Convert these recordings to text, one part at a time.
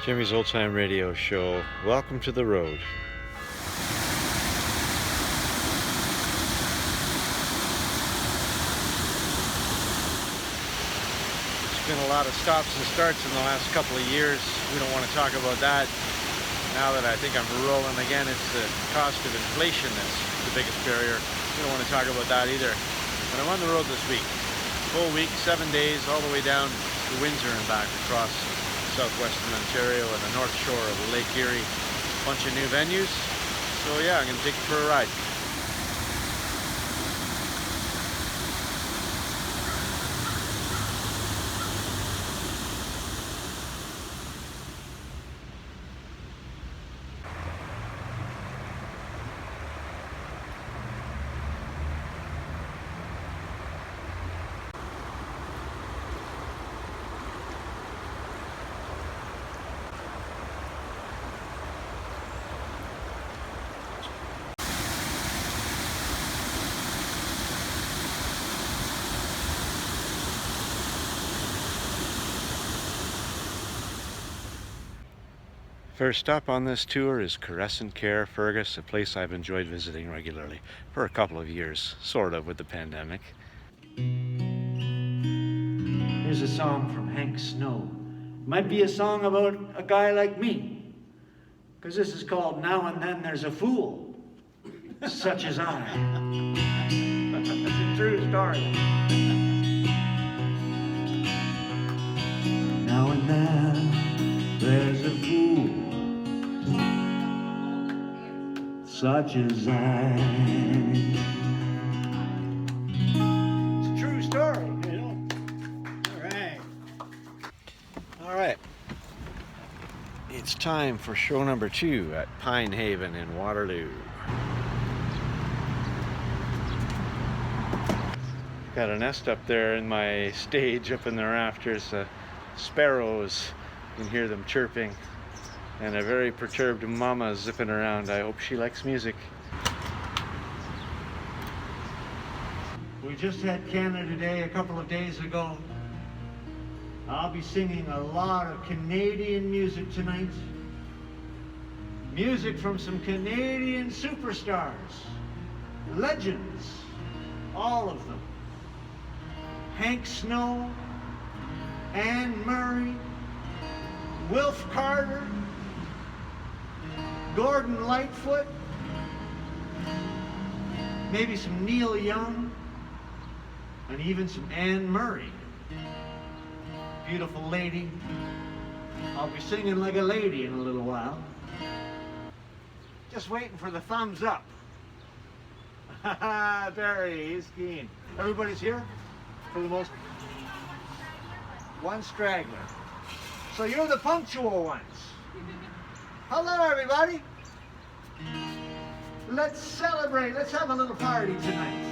Jimmy's Old Time Radio Show. Welcome to the road. There's been a lot of stops and starts in the last couple of years. We don't want to talk about that. Now that I think I'm rolling again, it's the cost of inflation that's the biggest barrier. We don't want to talk about that either. But I'm on the road this week. Full week, 7 days, all the way down to Windsor and back across southwestern Ontario and the north shore of Lake Erie. Bunch of new venues. So yeah, I'm going to take you for a ride. First stop on this tour is Crescent Care, Fergus, a place I've enjoyed visiting regularly for a couple of years, sort of, with the pandemic. Here's a song from Hank Snow. Might be a song about a guy like me, because this is called Now and Then There's a Fool, Such as I. It's a true story. Now and then there's a fool, such as I. It's a true story, you know. All right. It's time for show number 2 at Pine Haven in Waterloo. Got a nest up there in my stage up in the rafters. Sparrows, you can hear them chirping, and a very perturbed mama zipping around. I hope she likes music. We just had Canada Day a couple of days ago. I'll be singing a lot of Canadian music tonight. Music from some Canadian superstars, legends, all of them. Hank Snow, Anne Murray, Wilf Carter, Gordon Lightfoot, maybe some Neil Young, and even some Anne Murray. Beautiful lady. I'll be singing like a lady in a little while. Just waiting for the thumbs up. Haha, Barry, he's keen. Everybody's here for the most. One straggler. So you're the punctual ones. Hello, everybody. Let's celebrate. Let's have a little party tonight.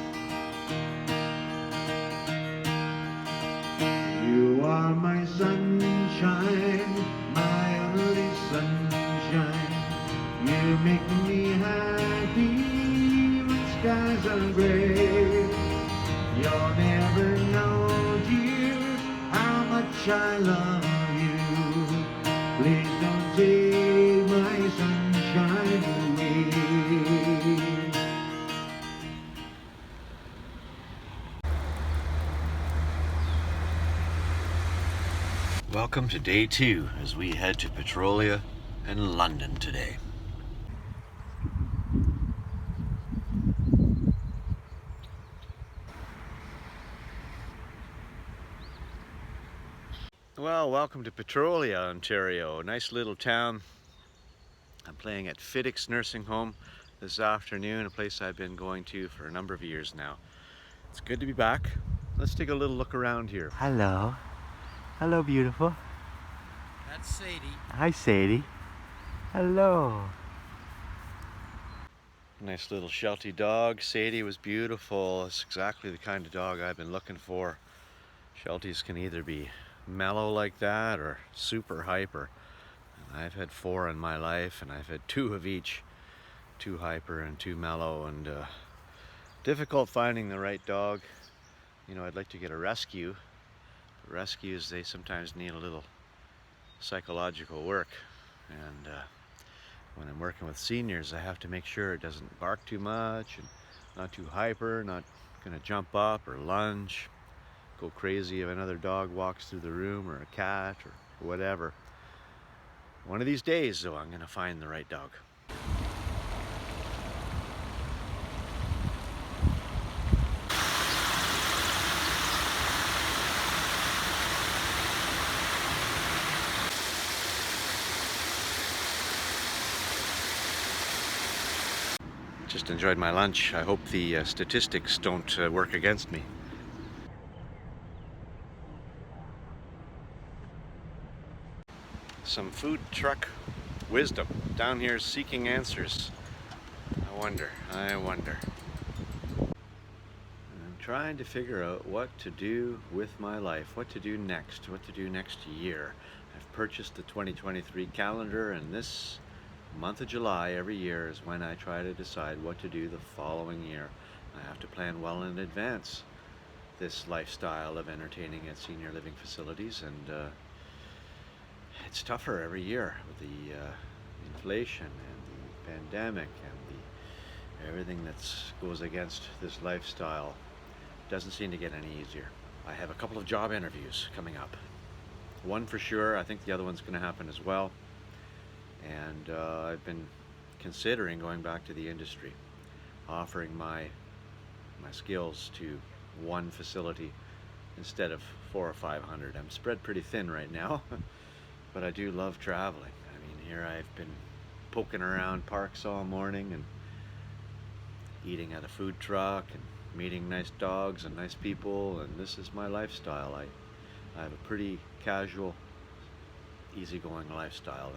You are my sunshine, my only sunshine. You make me happy when skies are gray. You'll never know, dear, how much I love you. Please don't take my sunshine away. Welcome to day 2 as we head to Petrolia and London today. Well, welcome to Petrolia, Ontario. Nice little town. I'm playing at Fiddix Nursing Home this afternoon, a place I've been going to for a number of years now. It's good to be back. Let's take a little look around here. Hello. Hello, beautiful. That's Sadie. Hi, Sadie. Hello. Nice little Sheltie dog. Sadie was beautiful. It's exactly the kind of dog I've been looking for. Shelties can either be mellow like that or super hyper. And I've had 4 in my life, and I've had 2 of each. 2 hyper and 2 mellow, and difficult finding the right dog. You know, I'd like to get a rescue. Rescues, they sometimes need a little psychological work, and when I'm working with seniors, I have to make sure it doesn't bark too much and not too hyper, not gonna jump up or lunge, go crazy if another dog walks through the room, or a cat or whatever. One of these days though, I'm gonna find the right dog. Just enjoyed my lunch. I hope the statistics don't work against me. Some food truck wisdom down here seeking answers. I wonder. I'm trying to figure out what to do with my life, what to do next year. I've purchased the 2023 calendar, and this month of July every year is when I try to decide what to do the following year. I have to plan well in advance this lifestyle of entertaining at senior living facilities, and it's tougher every year with the inflation and the pandemic and everything that goes against this lifestyle. It doesn't seem to get any easier. I have a couple of job interviews coming up. One for sure, I think the other one's going to happen as well. And I've been considering going back to the industry, offering my skills to one facility instead of 400 or 500. I'm spread pretty thin right now, but I do love traveling. I mean, here I've been poking around parks all morning and eating at a food truck and meeting nice dogs and nice people, and this is my lifestyle. I have a pretty casual, easygoing lifestyle.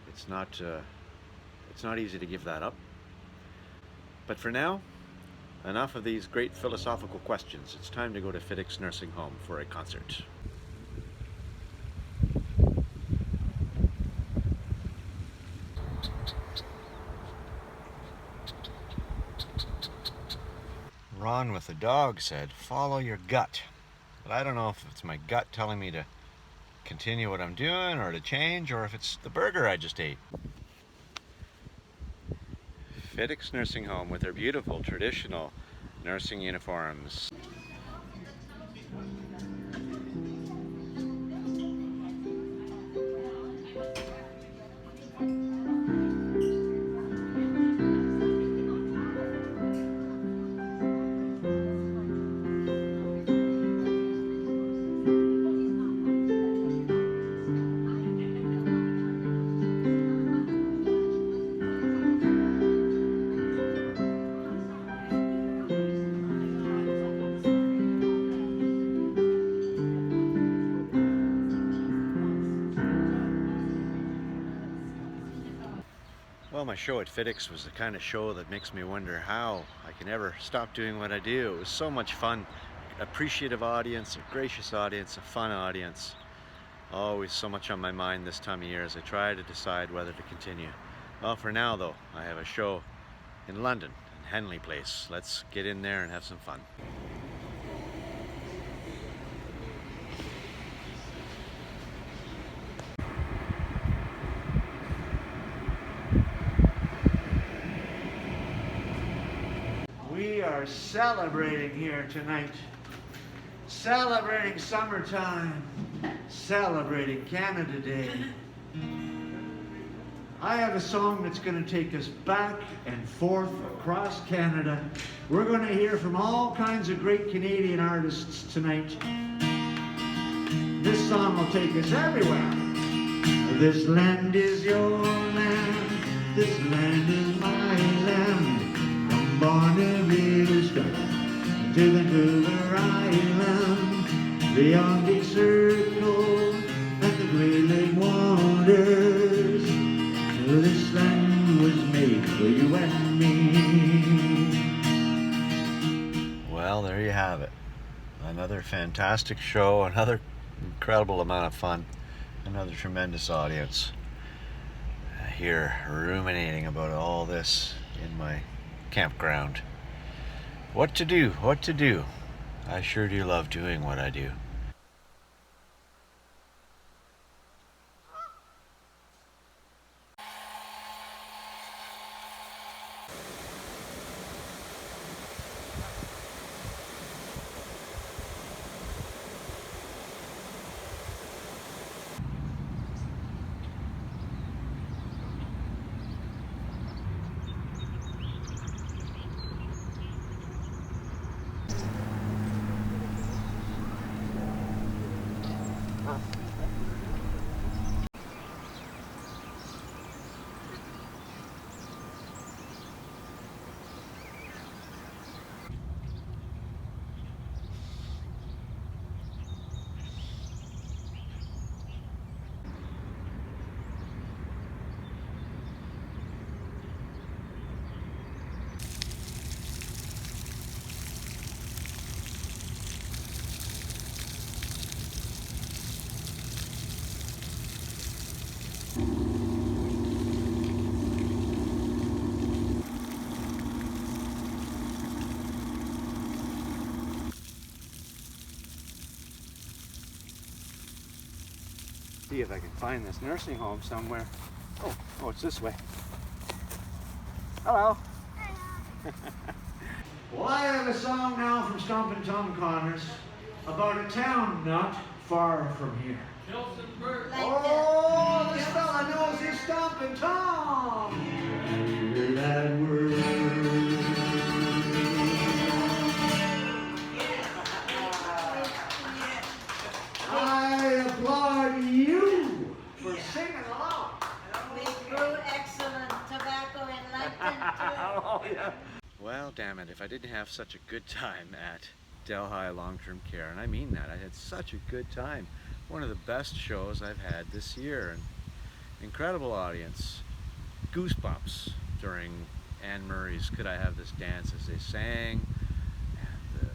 It's not easy to give that up. But for now, enough of these great philosophical questions. It's time to go to FIDIC's nursing home for a concert. Ron with the dog said, follow your gut. But I don't know if it's my gut telling me to continue what I'm doing or to change, or if it's the burger I just ate. FIDIC's nursing home with their beautiful traditional nursing uniforms. Well, my show at FIDIC's was the kind of show that makes me wonder how I can ever stop doing what I do. It was so much fun. Appreciative audience, a gracious audience, a fun audience. Always so much on my mind this time of year as I try to decide whether to continue. Well, for now though, I have a show in London, in Henley Place. Let's get in there and have some fun. We are celebrating here tonight. Celebrating summertime. Celebrating Canada Day. I have a song that's going to take us back and forth across Canada. We're going to hear from all kinds of great Canadian artists tonight. This song will take us everywhere. This land is your land. This land is my land. From Bonneville to Vancouver Island, beyond the circle and the Great Lake waters, this land was made for you and me. Well, there you have it. Another fantastic show, another incredible amount of fun, another tremendous audience. Here ruminating about all this in my campground. What to do? I sure do love doing what I do. See if I can find this nursing home somewhere. Oh, it's this way. Hello. Well, I have a song now from Stompin' Tom Connors about a town not far from here. Oh, this fella knows his Stompin' Tom. Hear that word. I applaud you for singing along. We grew excellent tobacco in London too. Oh, yeah. Well, damn it, if I didn't have such a good time at Delhi Long-Term Care, and I mean that, I had such a good time. One of the best shows I've had this year, and incredible audience. Goosebumps during Anne Murray's Could I Have This Dance as they sang, and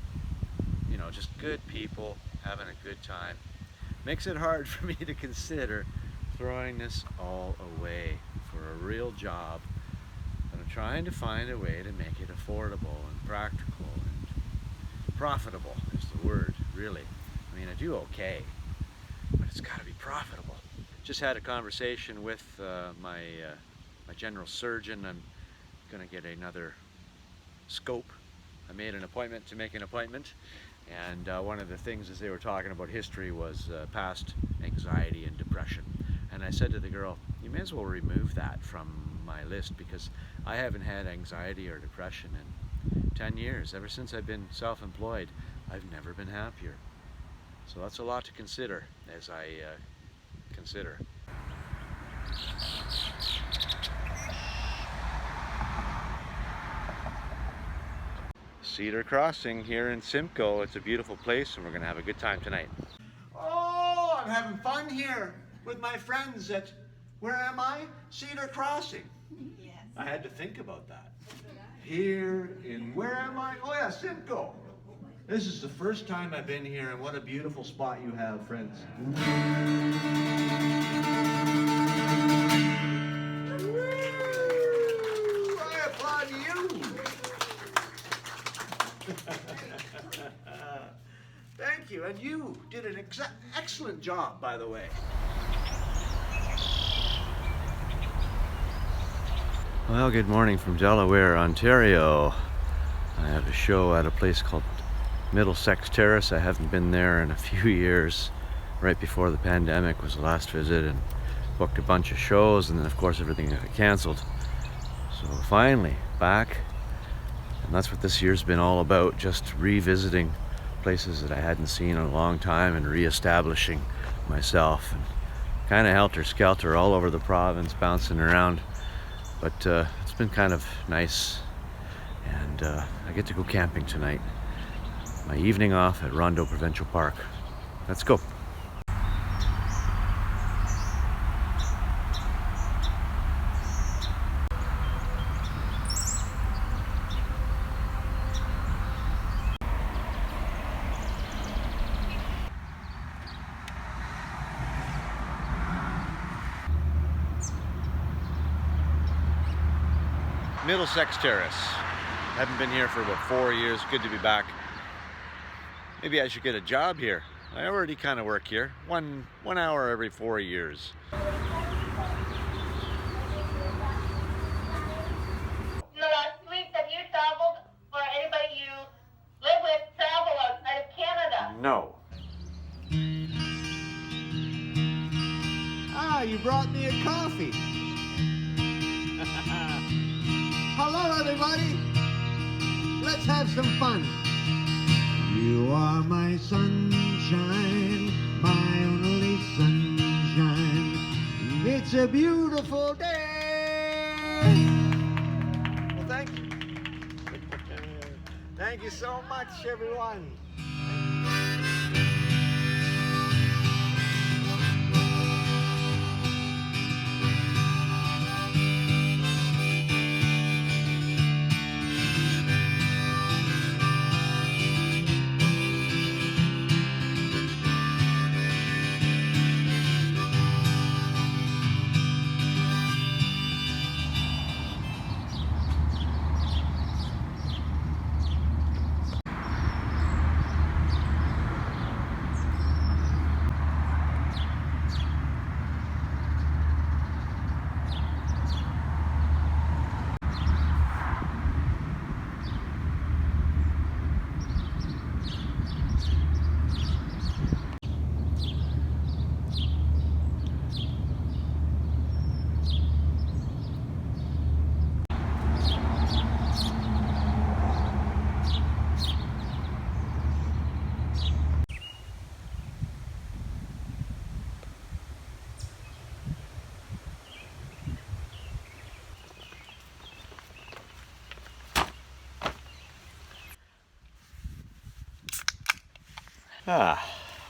you know, just good people having a good time. Makes it hard for me to consider throwing this all away for a real job. But I'm trying to find a way to make it affordable and practical and profitable is the word, really. I mean, I do okay, but it's got to be profitable. Just had a conversation with my general surgeon. I'm going to get another scope. I made an appointment to make an appointment, and one of the things as they were talking about history was past anxiety and depression. And I said to the girl, you may as well remove that from my list, because I haven't had anxiety or depression in 10 years. Ever since I've been self-employed, I've never been happier. So that's a lot to consider as I consider. Cedar Crossing here in Simcoe. It's a beautiful place and we're going to have a good time tonight. Oh, I'm having fun here with my friends at, where am I? Cedar Crossing. Yes. I had to think about that. Here in, where am I? Oh yeah, Simcoe. This is the first time I've been here, and what a beautiful spot you have, friends. I applaud you. Thank you, and you did an excellent job, by the way. Well, good morning from Delaware, Ontario. I have a show at a place called Middlesex Terrace. I haven't been there in a few years. Right before the pandemic was the last visit, and booked a bunch of shows, and then of course everything got canceled. So finally back, and that's what this year's been all about, just revisiting places that I hadn't seen in a long time and re-establishing myself, and kind of helter-skelter all over the province, bouncing around. But it's been kind of nice, and I get to go camping tonight. My evening off at Rondo Provincial Park. Let's go. Middlesex Terrace. Haven't been here for about 4 years. Good to be back. Maybe I should get a job here. I already kind of work here. One hour every 4 years. In the last week, have you traveled, or anybody you live with travel outside of Canada? No. Ah, you brought me a coffee. Hello, everybody. Let's have some fun. You are my sunshine, my only sunshine. It's a beautiful day. Well, thank you. Thank you so much, everyone.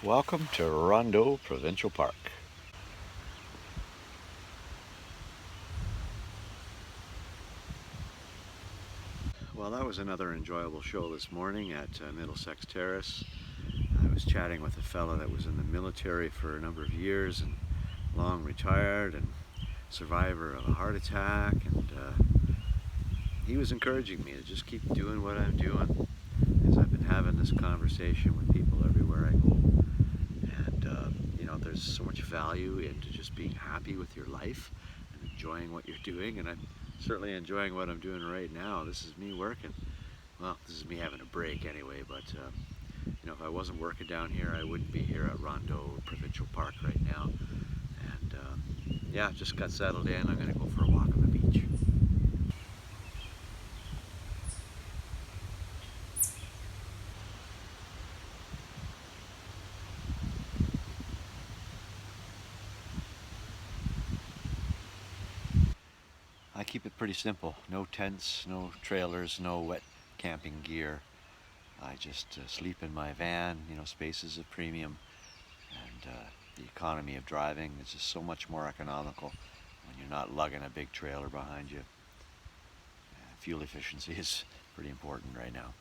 Welcome to Rondeau Provincial Park. Well, that was another enjoyable show this morning at Middlesex Terrace. I was chatting with a fella that was in the military for a number of years and long retired and survivor of a heart attack, and he was encouraging me to just keep doing what I'm doing, as I've been having this conversation with people everywhere I go. And you know, there's so much value into just being happy with your life and enjoying what you're doing, and I'm certainly enjoying what I'm doing right now. This is me working. Well, this is me having a break anyway, but you know, if I wasn't working down here, I wouldn't be here at Rondeau Provincial Park right now. And yeah, just got settled in. I'm going to go for a walk on the beach. I keep it pretty simple. No tents, no trailers, no wet camping gear. I just sleep in my van. You know, space is a premium, and the economy of driving is just so much more economical when you're not lugging a big trailer behind you. Fuel efficiency is pretty important right now.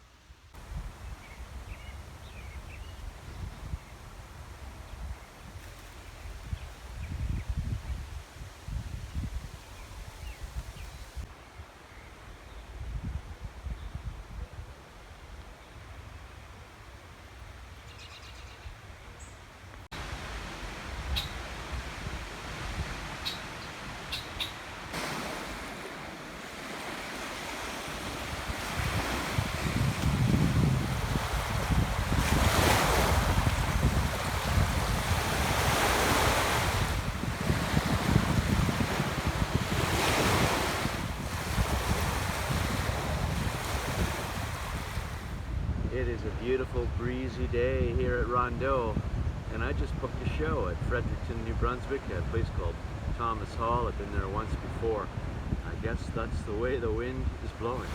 It is a beautiful breezy day here at Rondeau, and I just booked a show at Fredericton, New Brunswick at a place called Thomas Hall. I've been there once before. I guess that's the way the wind is blowing.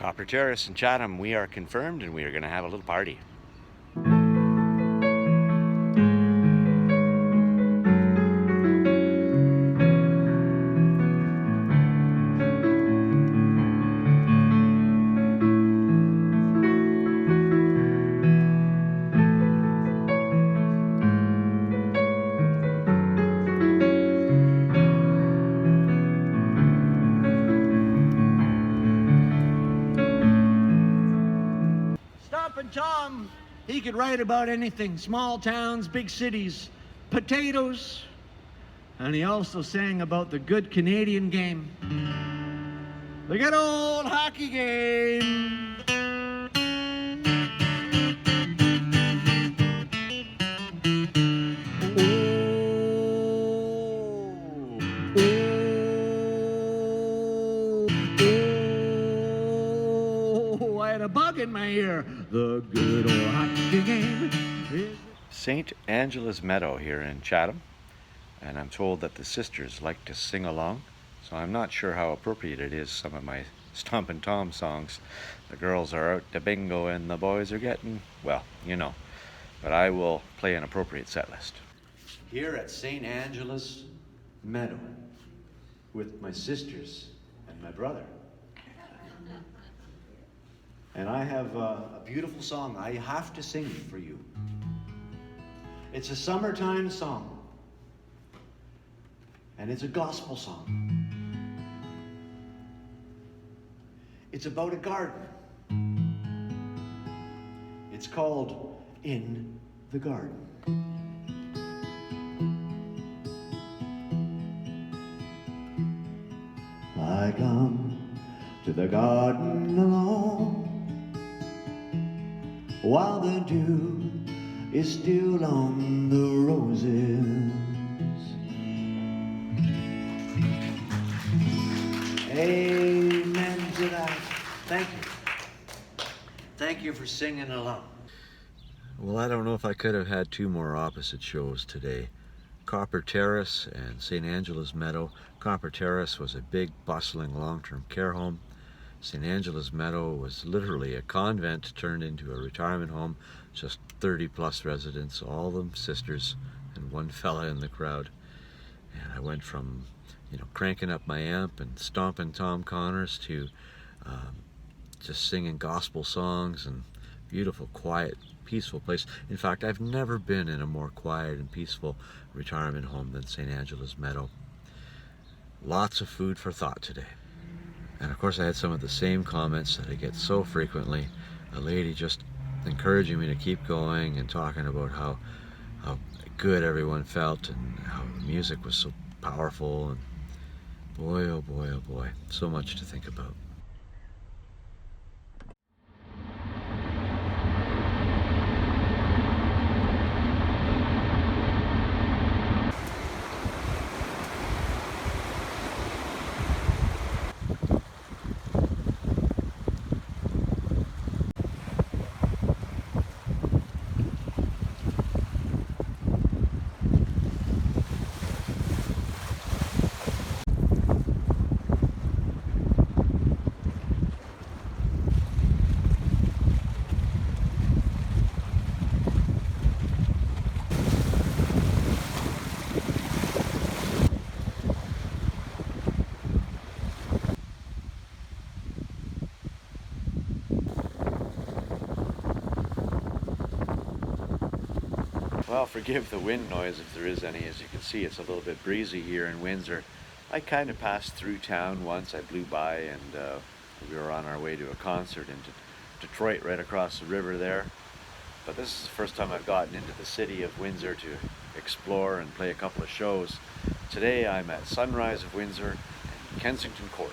Copper Terrace in Chatham, we are confirmed and we are going to have a little party. Stompin' Tom, he could write about anything, small towns, big cities, potatoes. And he also sang about the good Canadian game. The good old hockey game. Oh, I had a bug in my ear. The good old hockey game is... St. Angela's Meadow here in Chatham, and I'm told that the sisters like to sing along, so I'm not sure how appropriate it is, some of my Stompin' Tom songs. The girls are out to bingo and the boys are getting, well, you know, but I will play an appropriate set list. Here at St. Angela's Meadow with my sisters and my brother. And I have a beautiful song I have to sing for you. It's a summertime song, and it's a gospel song. It's about a garden. It's called In the Garden. I come to the garden alone while the dew is still on the roses. Amen to that. Thank you. Thank you for singing along. Well, I don't know if I could have had two more opposite shows today. Copper Terrace and St. Angela's Meadow. Copper Terrace was a big, bustling long-term care home. St. Angela's Meadow was literally a convent turned into a retirement home. Just 30-plus residents, all of them sisters, and one fella in the crowd. And I went from, cranking up my amp and stomping Tom Connors to just singing gospel songs and beautiful, quiet, peaceful place. In fact, I've never been in a more quiet and peaceful retirement home than St. Angela's Meadow. Lots of food for thought today. And of course I had some of the same comments that I get so frequently. A lady just encouraging me to keep going and talking about how good everyone felt and how the music was so powerful. And boy, oh boy, oh boy, so much to think about. Well, forgive the wind noise if there is any. As you can see, it's a little bit breezy here in Windsor. I kind of passed through town once. I blew by and we were on our way to a concert in Detroit, right across the river there. But this is the first time I've gotten into the city of Windsor to explore and play a couple of shows. Today I'm at Sunrise of Windsor and Kensington Court.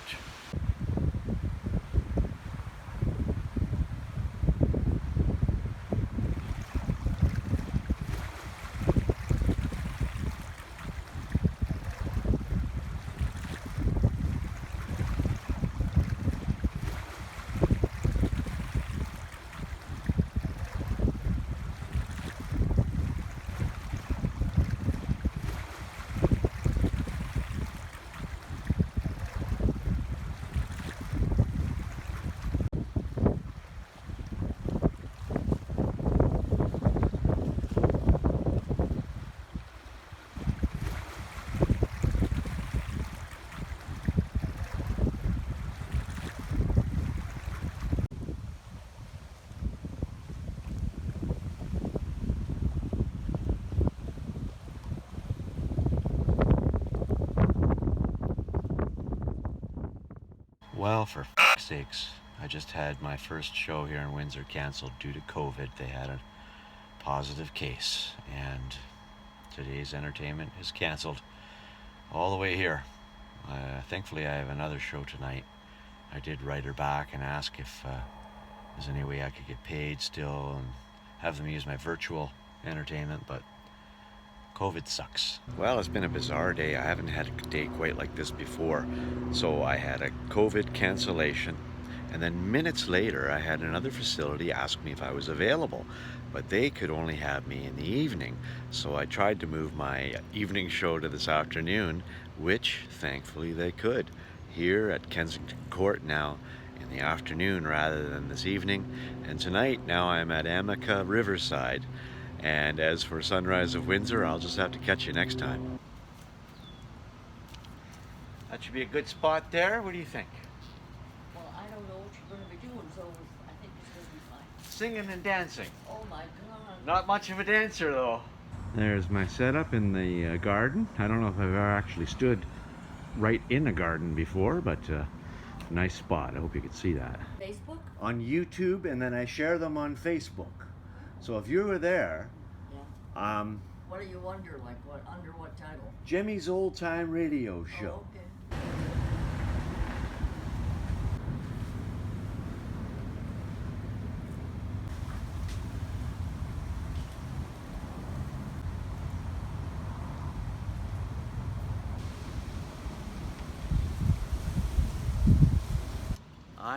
Well, for f***'s sakes, I just had my first show here in Windsor canceled due to COVID. They had a positive case, and today's entertainment is canceled all the way here. Thankfully, I have another show tonight. I did write her back and ask if there's any way I could get paid still and have them use my virtual entertainment, but COVID sucks. Well, it's been a bizarre day. I haven't had a day quite like this before. So I had a COVID cancellation, and then minutes later I had another facility ask me if I was available, but they could only have me in the evening. So I tried to move my evening show to this afternoon, which thankfully they could, here at Kensington Court now in the afternoon rather than this evening. And tonight now I'm at Amica Riverside. And as for Sunrise of Windsor, I'll just have to catch you next time. That should be a good spot there. What do you think? Well, I don't know what you're going to be doing, so I think it's going to be fine. Singing and dancing. Oh my God. Not much of a dancer though. There's my setup in the garden. I don't know if I've ever actually stood right in a garden before, but nice spot. I hope you could see that. Facebook? On YouTube, and then I share them on Facebook. So if you were there, Yeah. What do you wonder, like what, under what title? Jimmy's Old Time Radio Show. Oh, okay.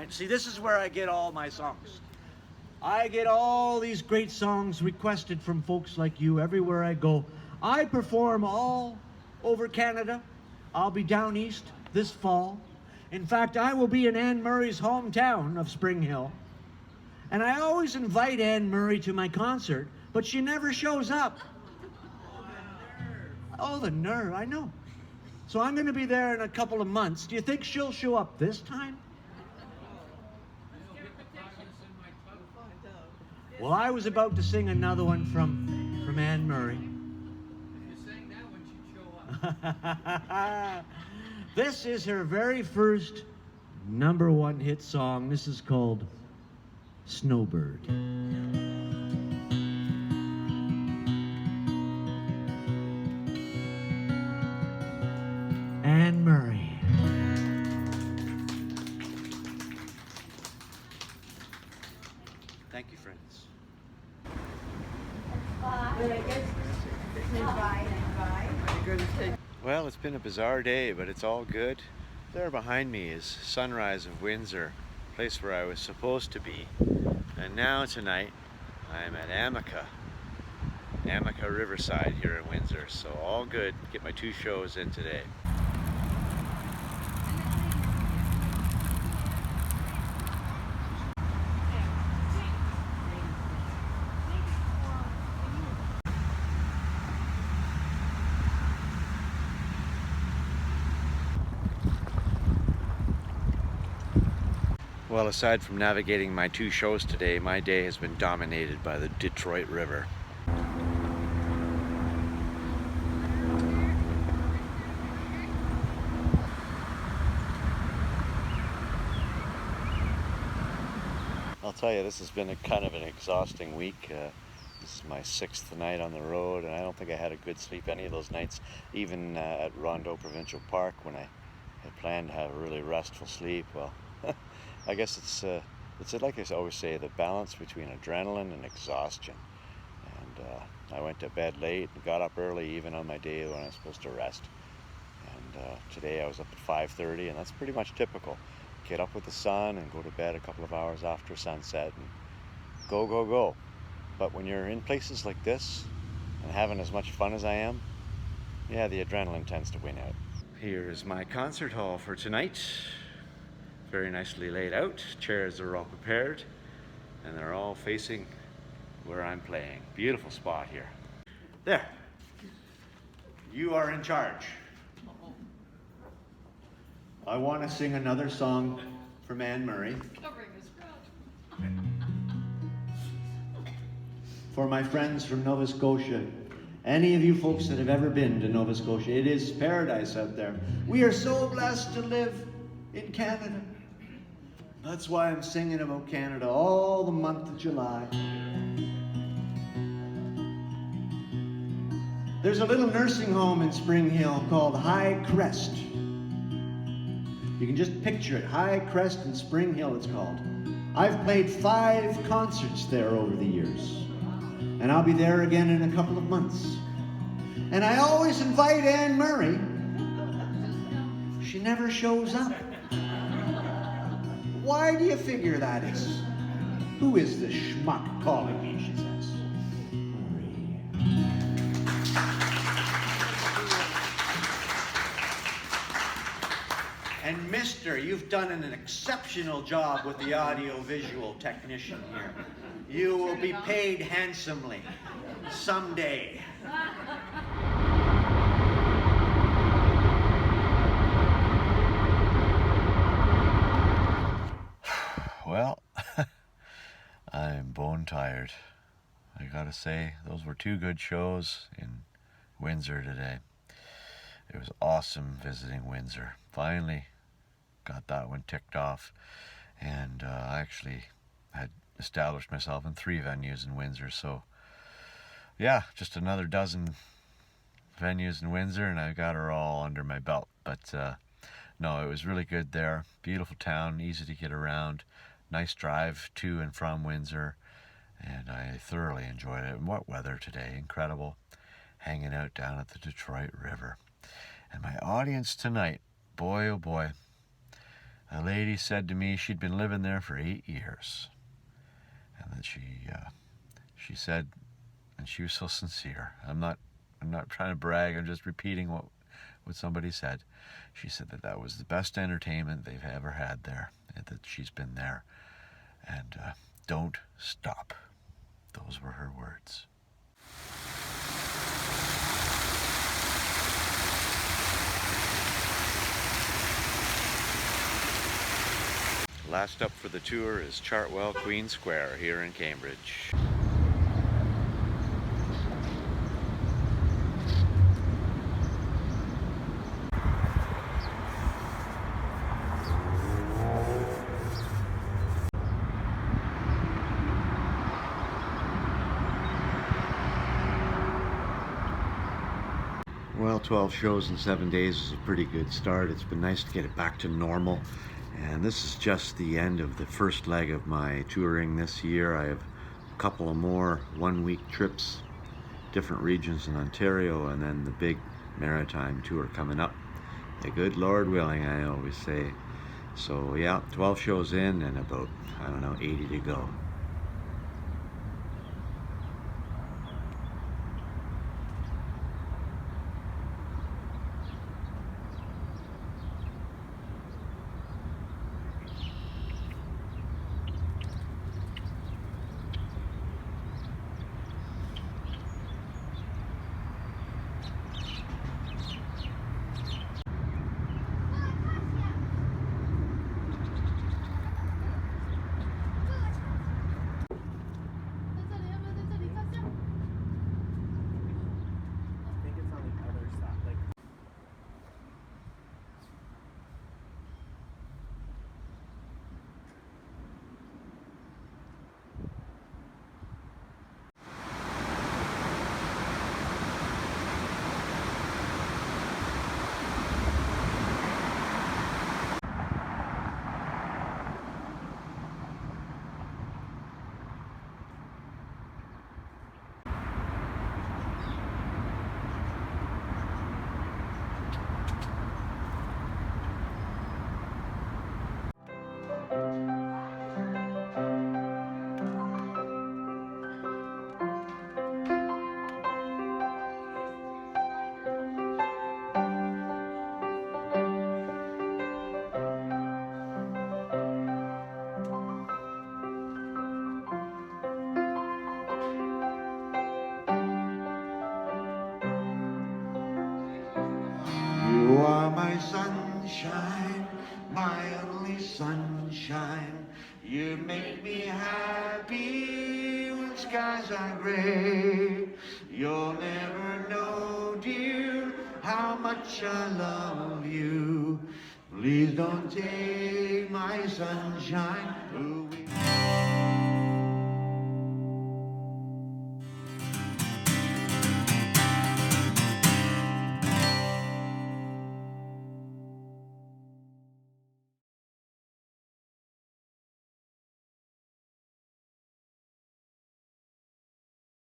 See, this is where I get all my songs. I get all these great songs requested from folks like you everywhere I go. I perform all over Canada. I'll be down east this fall. In fact, I will be in Anne Murray's hometown of Spring Hill. And I always invite Anne Murray to my concert, but she never shows up. Oh, the nerve, I know. So I'm going to be there in a couple of months. Do you think she'll show up this time? Well, I was about to sing another one from Anne Murray. If you sang that one, she'd show up. This is her very first #1 hit song. This is called Snowbird. Anne Murray. Thank you, friends. Well, it's been a bizarre day, but it's all good. There behind me is Sunrise of Windsor, place where I was supposed to be. And now tonight, I'm at Amica Riverside here in Windsor. So all good, get my 2 shows in today. Well, aside from navigating my 2 shows today, my day has been dominated by the Detroit River. I'll tell you, this has been a kind of an exhausting week. This is my 6th night on the road, and I don't think I had a good sleep any of those nights, even at Provincial Park when I had planned to have a really restful sleep. Well, I guess it's like I always say, the balance between adrenaline and exhaustion. And I went to bed late and got up early even on my day when I was supposed to rest. And today I was up at 5:30, and that's pretty much typical. Get up with the sun and go to bed a couple of hours after sunset and go, go, go. But when you're in places like this and having as much fun as I am, yeah, the adrenaline tends to win out. Here is my concert hall for tonight. Very nicely laid out. Chairs are all prepared, and they're all facing where I'm playing. Beautiful spot here. There. You are in charge. I want to sing another song from Anne Murray. Covering his crowd. For my friends from Nova Scotia, any of you folks that have ever been to Nova Scotia, it is paradise out there. We are so blessed to live in Canada. That's why I'm singing about Canada all the month of July. There's a little nursing home in Spring Hill called High Crest. You can just picture it, High Crest in Spring Hill it's called. I've played 5 concerts there over the years, and I'll be there again in a couple of months. And I always invite Anne Murray. She never shows up. Why do you figure that is? Who is this schmuck calling me, she says. And mister, you've done an exceptional job with the audio-visual technician here. You will be paid handsomely someday. Well, I'm bone tired. I gotta say, those were 2 good shows in Windsor today. It was awesome visiting Windsor. Finally got that one ticked off, and I actually had established myself in 3 venues in Windsor, so yeah, just another dozen venues in Windsor and I got her all under my belt. But no, it was really good there. Beautiful town, easy to get around, nice drive to and from Windsor, and I thoroughly enjoyed it. And what weather today, incredible, hanging out down at the Detroit River. And my audience tonight, boy oh boy, a lady said to me she'd been living there for 8 years, and that she said, and she was so sincere. I'm not trying to brag. I'm just repeating what somebody said. She said that was the best entertainment they've ever had there, and that she's been there, and don't stop. Those were her words. Last up for the tour is Chartwell Queen Square here in Cambridge. Well, 12 shows in 7 days is a pretty good start. It's been nice to get it back to normal. And this is just the end of the first leg of my touring this year. I have a couple of more 1-week trips, different regions in Ontario, and then the big maritime tour coming up. The good Lord willing, I always say. So yeah, 12 shows in and about, 80 to go. You are my sunshine, my only sunshine. You make me happy when skies are gray. You'll never know, dear, how much I love you. Please don't take my sunshine away.